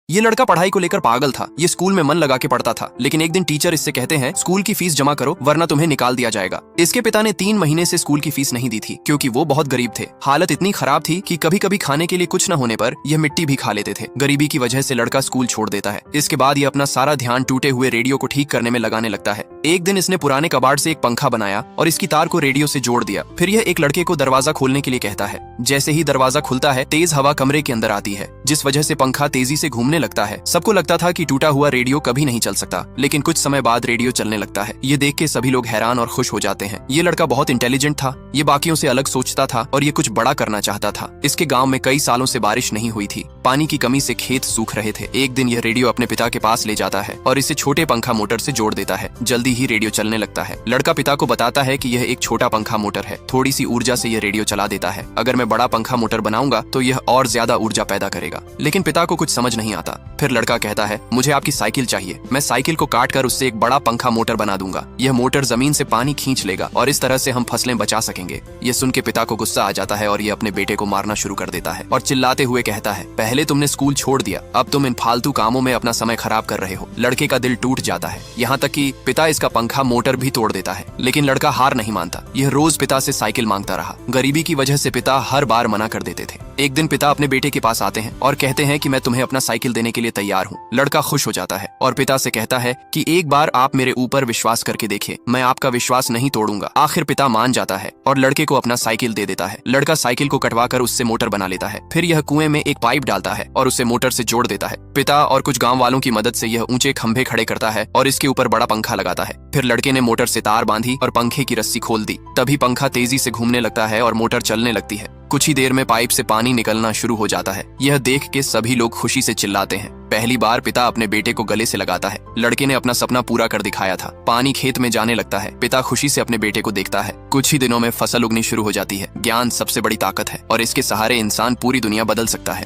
ये लड़का पढ़ाई को लेकर पागल था। ये स्कूल में मन लगा के पढ़ता था, लेकिन एक दिन टीचर इससे कहते हैं स्कूल की फीस जमा करो वरना तुम्हें निकाल दिया जाएगा। इसके पिता ने 3 महीने से स्कूल की फीस नहीं दी थी क्योंकि वो बहुत गरीब थे। हालत इतनी खराब थी कि कभी कभी खाने के लिए कुछ न होने पर यह मिट्टी भी खा लेते थे। गरीबी की वजह से लड़का स्कूल छोड़ देता है। इसके बाद ये अपना सारा ध्यान टूटे हुए रेडियो को ठीक करने में लगाने लगता है। एक दिन इसने पुराने कबाड़ से एक पंखा बनाया और इसकी तार को रेडियो से जोड़ दिया। फिर यह एक लड़के को दरवाजा खोलने के लिए कहता है। जैसे ही दरवाजा खुलता है तेज हवा कमरे के अंदर आती है, जिस वजह से पंखा तेजी से घूमने लगता है। सबको लगता था कि टूटा हुआ रेडियो कभी नहीं चल सकता, लेकिन कुछ समय बाद रेडियो चलने लगता है। ये देख के सभी लोग हैरान और खुश हो जाते हैं। ये लड़का बहुत इंटेलिजेंट था, ये बाकियों से अलग सोचता था और ये कुछ बड़ा करना चाहता था। इसके गांव में कई सालों से बारिश नहीं हुई थी, पानी की कमी से खेत सूख रहे थे। एक दिन यह रेडियो अपने पिता के पास ले जाता है और इसे छोटे पंखा मोटर से जोड़ देता है। जल्दी ही रेडियो चलने लगता है। लड़का पिता को बताता है कि यह एक छोटा पंखा मोटर है, थोड़ी सी ऊर्जा से यह रेडियो चला देता है। अगर मैं बड़ा पंखा मोटर बनाऊंगा तो यह और ज्यादा ऊर्जा पैदा करेगा। लेकिन पिता को कुछ समझ नहीं आता। फिर लड़का कहता है मुझे आपकी साइकिल चाहिए, मैं साइकिल को काट कर उससे एक बड़ा पंखा मोटर बना दूंगा। यह मोटर जमीन से पानी खींच लेगा और इस तरह से हम फसलें बचा सकेंगे। यह सुन के पिता को गुस्सा आ जाता है और ये अपने बेटे को मारना शुरू कर देता है और चिल्लाते हुए कहता है पहले तुमने स्कूल छोड़ दिया, अब तुम इन फालतू कामों में अपना समय खराब कर रहे हो। लड़के का दिल टूट जाता है, यहाँ तक कि पिता इसका पंखा मोटर भी तोड़ देता है। लेकिन लड़का हार नहीं मानता। यह रोज पिता से साइकिल मांगता रहा। गरीबी की वजह से पिता हर बार मना कर देते थे। एक दिन पिता अपने बेटे के पास आते हैं और कहते हैं कि मैं तुम्हें अपना साइकिल देने के लिए तैयार हूँ। लड़का खुश हो जाता है और पिता से कहता है कि एक बार आप मेरे ऊपर विश्वास करके देखिए, मैं आपका विश्वास नहीं तोड़ूंगा। आखिर पिता मान जाता है और लड़के को अपना साइकिल दे देता है। लड़का साइकिल को कटवा कर उससे मोटर बना लेता है। फिर यह कुएं में एक पाइप डालता है और उसे मोटर से जोड़ देता है। पिता और कुछ गांव वालों की मदद से यह ऊंचे खंभे खड़े करता है और इसके ऊपर बड़ा पंखा लगाता है। फिर लड़के ने मोटर से तार बांधी और पंखे की रस्सी खोल दी। तभी पंखा तेजी से घूमने लगता है और मोटर चलने लगती है। कुछ ही देर में पाइप से पानी निकलना शुरू हो जाता है। यह देख के सभी लोग खुशी से चिल्लाते हैं। पहली बार पिता अपने बेटे को गले से लगाता है। लड़के ने अपना सपना पूरा कर दिखाया था। पानी खेत में जाने लगता है। पिता खुशी से अपने बेटे को देखता है। कुछ ही दिनों में फसल उगनी शुरू हो जाती है। ज्ञान सबसे बड़ी ताकत है और इसके सहारे इंसान पूरी दुनिया बदल सकता है।